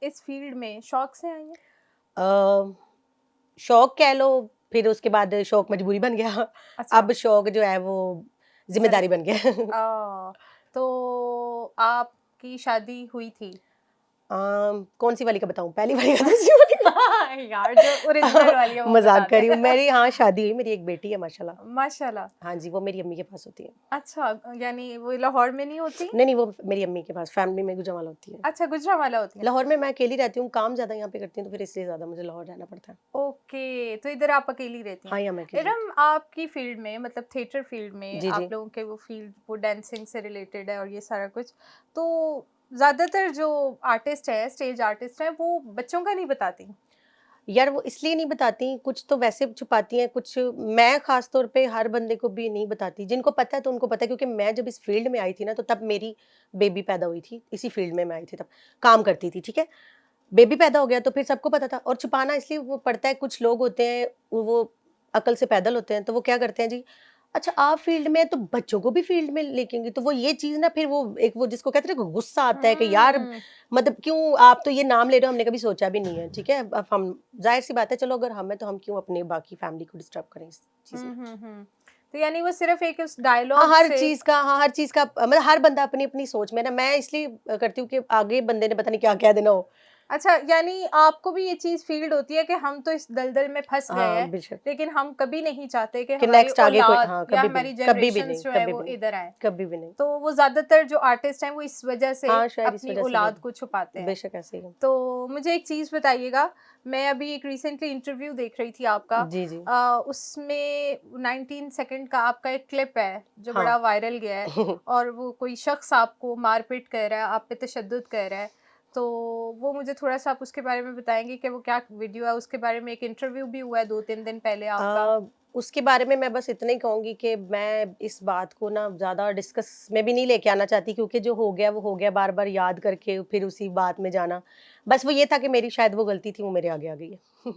इस फील्ड में शौक से आई हैं? अ, शौक कह लो, फिर उसके बाद शौक मजबूरी बन गया। अच्छा। अब शौक जो है वो जिम्मेदारी बन गया। तो आपकी शादी हुई थी? कौन सी वाली का बताऊं, पहली वाली का, दूसरी वाली का? यार जो ओरिजिनल वाली है वो मजाक बता कर रही हूँ। दे। मेरी हाँ शादी हुई, मेरी एक बेटी है माशाल्लाह। माशाल्लाह। हाँ जी, वो मेरी अम्मी के पास होती है। अच्छा, यानी वो लाहौर में नहीं होती? नहीं नहीं, वो मेरी अम्मी के पास फैमिली में गुजरावाला होती है। अच्छा, गुजरांवाला होती है। लाहौर में मैं अकेली रहती हूँ, काम ज्यादा यहाँ पे करती हूँ, तो फिर इसलिए ज्यादा मुझे लाहौर रहना पड़ता है। ओके, तो इधर आप अकेली रहती हैं। हाँ, यहाँ मैं अकेली रहती इरम, आपकी फील्ड में मतलब थिएटर फील्ड में हूँ। जी जी। आप लोगों के वो फील्ड वो डांसिंग से रिलेटेड है और ये सारा कुछ, तो ज़्यादातर जो आर्टिस्ट है, स्टेज आर्टिस्ट है, वो बच्चों का नहीं बताती। यार वो इसलिए नहीं बताती, कुछ तो वैसे छुपाती हैं, कुछ मैं खास तौर पे हर बंदे को भी नहीं बताती। जिनको पता है तो उनको पता है, क्योंकि मैं जब इस फील्ड में आई थी ना, तो तब मेरी बेबी पैदा हुई थी। इसी फील्ड में मैं आई थी, तब काम करती थी, ठीक है। बेबी पैदा हो गया तो फिर सबको पता था, और छुपाना इसलिए वो पड़ता है। कुछ लोग होते हैं वो अकल से पैदल होते हैं, तो वो क्या करते हैं जी, अच्छा आप फील्ड में है तो बच्चों को भी फील्ड में लेकेंगे, तो वो ये चीज ना, फिर वो एक वो जिसको कहते हैं ना, गुस्सा आता है कि यार मतलब क्यों आप तो ये नाम ले रहे हो, हमने कभी सोचा भी नहीं है, ठीक है। अब हम, जाहिर सी बात है, चलो अगर हम हैं तो हम क्यों अपने बाकी फैमिली को डिस्टर्ब करें इस चीज में। तो यानी वो सिर्फ एक उस हाँ डायलॉग हर से। चीज का, हाँ हर चीज का, मतलब हर बंदा अपनी अपनी सोच में ना, मैं इसलिए करती हूँ कि आगे बंदे ने पता नहीं क्या कह देना हो। अच्छा, यानी आपको भी ये चीज फील्ड होती है कि हम तो इस दलदल में फंस गए हाँ हैं, बेशक, लेकिन हम कभी नहीं चाहते कि कि हमारी नेक्स्ट आगे कोई, औलाद हाँ या कभी भी हमारी नहीं, कभी भी जनरेशंस नहीं, जो है कभी वो भी नहीं, इधर आए। कभी भी नहीं। तो वो ज्यादातर जो आर्टिस्ट हैं वो इस वजह से हाँ शायद इस अपनी वजह से औलाद भी, को छुपाते हैं। बेशक ऐसे ही है। तो मुझे एक चीज बताइएगा, मैं अभी एक रिसेंटली इंटरव्यू देख रही थी आपका। जी जी। उसमें 19 सेकंड का आपका एक क्लिप है जो हाँ। बड़ा वायरल गया है, और वो कोई शख्स आपको मारपीट कर रहा है, आप पे तशद्दुद कर रहा है। तो वो मुझे थोड़ा सा आप उसके बारे में बताएंगे कि वो क्या वीडियो है? उसके बारे में एक इंटरव्यू भी हुआ है 2-3 दिन पहले आपका। उसके बारे में मैं बस इतना ही कहूंगी कि मैं इस बात को ना ज्यादा डिस्कस में भी नहीं लेके आना चाहती, क्योंकि जो हो गया वो हो गया, बार बार याद करके फिर उसी बात में जाना। बस वो ये था कि मेरी शायद वो गलती थी, वो मेरे आगे आ गई है।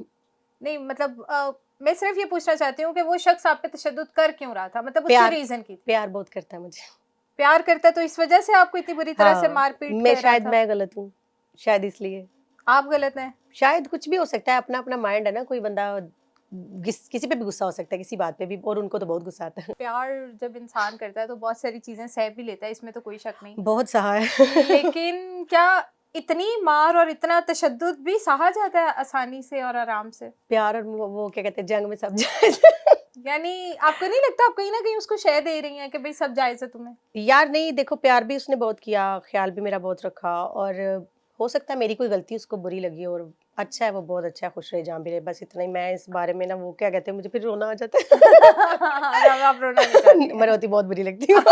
नहीं मतलब मैं सिर्फ ये पूछना चाहती हूँ कि वो शख्स आप पे तशद्दुद कर क्यों रहा था, मतलब उसकी प्यार, रीजन की थी? प्यार बहुत करता है मुझे। प्यार करता तो इस वजह से आपको इतनी बुरी तरह से हाँ, मारपीट मैं कर रहा शायद था? मैं गलत हूँ, शायद इसलिए। आप गलत हैं? शायद कुछ भी हो सकता है, अपना अपना माइंड है ना, कोई बंदा किसी पे भी गुस्सा हो सकता है, किसी बात पे भी, और उनको तो बहुत गुस्सा आता है। प्यार जब इंसान करता है तो बहुत सारी चीजें सह भी लेता है, इसमें तो कोई शक नहीं। बहुत सहा है। लेकिन क्या इतनी मार और इतना तशद्दुद भी सहा जाता है आसानी से और आराम से? प्यार और वो क्या कहते हैं, जंग में सब जायज। यानी आपको नहीं लगता आप कहीं ना कहीं उसको शह दे रही हैं कि भाई सब जायज है तुम्हें? यार नहीं, देखो प्यार भी उसने बहुत किया, ख्याल भी मेरा बहुत रखा, और हो सकता है मेरी कोई गलती उसको बुरी लगी, और अच्छा है, वो बहुत अच्छा है, खुश रहे जहाँ भी रहे, बस इतना ही। मैं इस बारे में ना, वो क्या कहते हैं, मुझे फिर रोना आ जाता जब आप रोना नहीं चाहती है। मैं रोती बहुत बुरी लगती हूँ।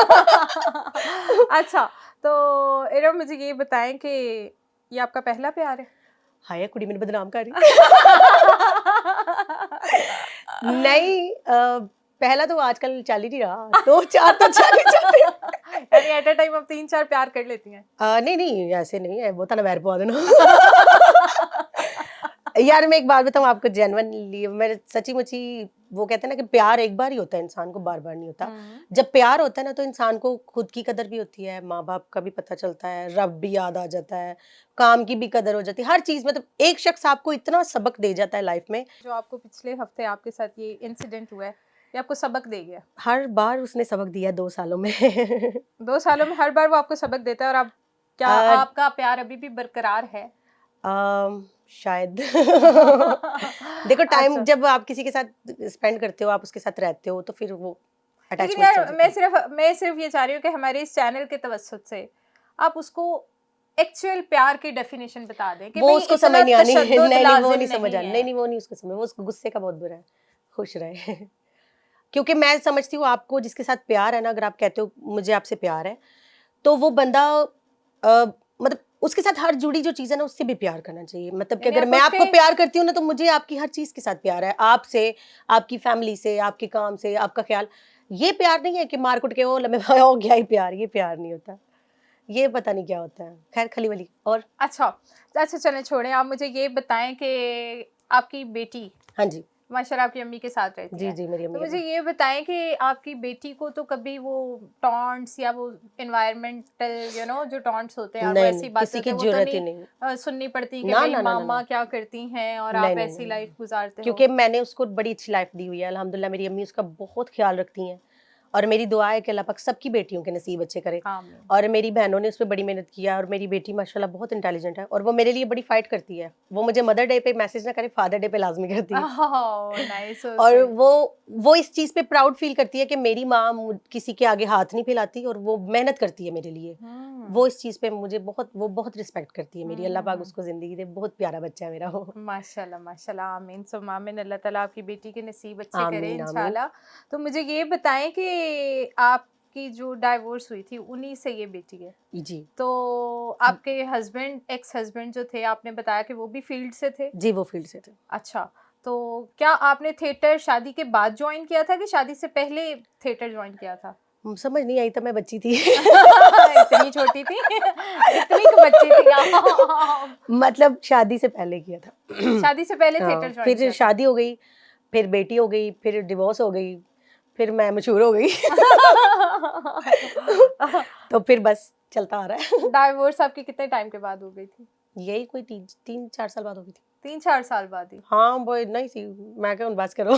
अच्छा, तो इरम मुझे ये बताएं कि ये आपका पहला प्यार है? हाय कुड़ी मैंने बदनाम कर रही। नहीं, पहला तो आजकल चल ही नहीं रहा, दो चार तो चल ही जाते हैं। यानी एट अ टाइम आप 3-4 प्यार कर लेती हैं? नहीं नहीं, ऐसे नहीं है, वो था ना वैर पवा देना। यार मैं एक बात बताऊं आपको, जेन्युइनली मेरे सच्ची मुची, वो कहते हैं ना कि प्यार एक बार ही होता है, इंसान को बार बार नहीं होता। जब प्यार होता है ना, तो इंसान को खुद की कदर भी होती है, माँ बाप का भी पता चलता है, रब भी याद आ जाता है, काम की भी कदर हो जाती है, हर चीज। मतलब एक शख्स आपको इतना सबक दे जाता है लाइफ में। जो आपको पिछले हफ्ते आपके साथ ये इंसिडेंट हुआ है, ये आपको सबक दे गया? हर बार उसने सबक दिया 2 सालों में। 2 सालों में हर बार वो आपको सबक देता है? और आप क्या अ, आपका प्यार अभी भी बरकरार है? शायद। देखो टाइम अच्छा, जब आप किसी के साथ स्पेंड करते हो, आप उसके साथ रहते हो, तो फिर वो लेकिन अटैचमेंट हो यार जाती है। मैं सिर्फ ये चाह रही हूँ कि हमारे इस चैनल के तवज्जुद से आप उसको एक्चुअल प्यार की डेफिनेशन बता दें कि वो भाई उसको इतना समझ नहीं आनी। तशद्दुद नहीं नहीं, वो लाजिम नहीं समझ नहीं आनी, नहीं है। नहीं, वो नहीं उसको समझ, वो उसको गुस्से का बहुत बुरा है, खुश रहे। क्योंकि मैं समझती हूँ, आपको जिसके साथ प्यार है ना, अगर आप कहते हो मुझे आपसे प्यार है, तो वो बंदा मतलब उसके साथ हर जुड़ी जो चीज़ है ना, उससे भी प्यार करना चाहिए। मतलब कि यानी अगर आप मैं उसके आपको प्यार करती हूँ ना, तो मुझे आपकी हर चीज़ के साथ प्यार है, आपसे, आपकी फैमिली से, आपके काम से, आपका ख्याल। ये प्यार नहीं है कि मार कुट के ओ लम्बे हो गया ही प्यार, ये प्यार नहीं होता, ये पता नहीं क्या होता है। खैर खली वली। और अच्छा अच्छा, चलें छोड़ें, आप मुझे ये बताएं कि आपकी बेटी हाँ जी, माशाल्लाह आपकी अम्मी के साथ रहती जी हैं। जी मेरी तो अम्मी मुझे ये बताएं कि आपकी बेटी को तो कभी वो टॉन्ट्स या वो एनवायरमेंटल जो टॉन्ट्स होते हैं और वो नहीं ऐसी नहीं बातें किसी होते की हैं वो तो जरूरत ही नहीं नहीं। सुननी पड़ती कि ना भाई ना ना ना मामा ना क्या करती हैं और नहीं आप नहीं ऐसी नहीं लाइफ नहीं। गुजारते हो। क्योंकि मैंने उसको बड़ी अच्छी लाइफ दी हुई है अल्हम्दुलिल्लाह। मेरी अम्मी उसका बहुत ख्याल रखती हैं और मेरी दुआ है कि अल्लाह पाक सबकी बेटियों के नसीब अच्छे करे। आमीन। और मेरी बहनों ने उस पर बड़ी मेहनत किया और मेरी बेटी माशाल्लाह बहुत इंटेलिजेंट है और वो मेरे लिए बड़ी फाइट करती है। वो मुझे मदर डे पे मैसेज ना करे, फादर डे पे लाजमी करती है। नाइस, सो और स्वीट। वो इस चीज़ पे प्राउड फील करती है कि मेरी माँ किसी के आगे हाथ नहीं फैलाती और वो मेहनत करती है मेरे लिए। वो इस चीज़ पे मुझे बहुत रिस्पेक्ट करती है मेरी। अल्लाह पाक उसको ज़िंदगी दे, बहुत प्यारा बच्चा है मेरा वो। माशाल्लाह माशाल्लाह, आमीन सुम्मा आमीन। अल्लाह ताला आपकी बेटी के नसीब अच्छे करे आमीन आमीन। इंशाल्लाह। तो मुझे ये बताएं कि आपकी जो डाइवोर्स हुई थी उन्हीं से ये बेटी है। जी तो आपके हस्बैंड, एक्स हस्बैंड जो थे, आपने बताया कि वो भी फील्ड से थे। जी वो फील्ड से थे। अच्छा, तो क्या आपने थिएटर शादी के बाद ज्वाइन किया था कि शादी से पहले थिएटर ज्वाइन किया था? समझ नहीं आई तब मैं बच्ची थी। इतनी छोटी थी इतनी बच्ची थी आप। मतलब शादी से पहले किया था। शादी से पहले हाँ, थिएटर ज्वाइन फिर किया था। शादी हो गई, फिर बेटी हो गई, फिर डिवोर्स हो गई, फिर मैं मशहूर हो गई। तो फिर बस चलता आ रहा है। डाइवोर्स आपकी कितने टाइम के बाद हो गई थी? यही कोई 3-4 साल बाद हो गई थी। 3-4 साल बाद ही। हाँ वो नहीं सी, मैं क्या बस करो।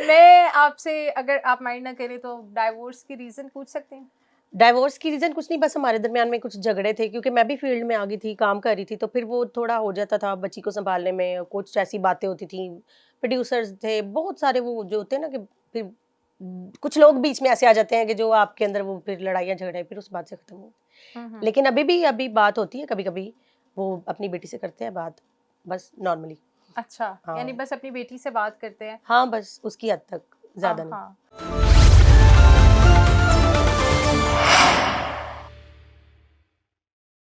मैं आपसे, अगर आप माइंड ना करें, तो डाइवोर्स की रीजन पूछ सकते हैं? डाइवोर्स की रीज़न कुछ नहीं, बस हमारे दरमियान में कुछ झगड़े थे क्योंकि मैं भी फील्ड में आ गई थी, काम कर रही थी, तो फिर वो थोड़ा हो जाता था बच्ची को सँभालने में, कुछ ऐसी बातें होती थी, प्रोड्यूसर्स थे, बहुत सारे वो जो होते हैं ना कि फिर कुछ लोग बीच में ऐसे आ जाते हैं कि जो आपके अंदर वो फिर लड़ाइयाँ झगड़े फिर उस बात से ख़त्म हुए। हम्म। लेकिन अभी बात होती है कभी-कभी, वो अपनी बेटी से करते हैं बात, बस नॉर्मली। अच्छा, यानी हाँ। बस अपनी बेटी से बात करते हैं। हाँ, बस उसकी हद तक, ज़्यादा नहीं। हाँ।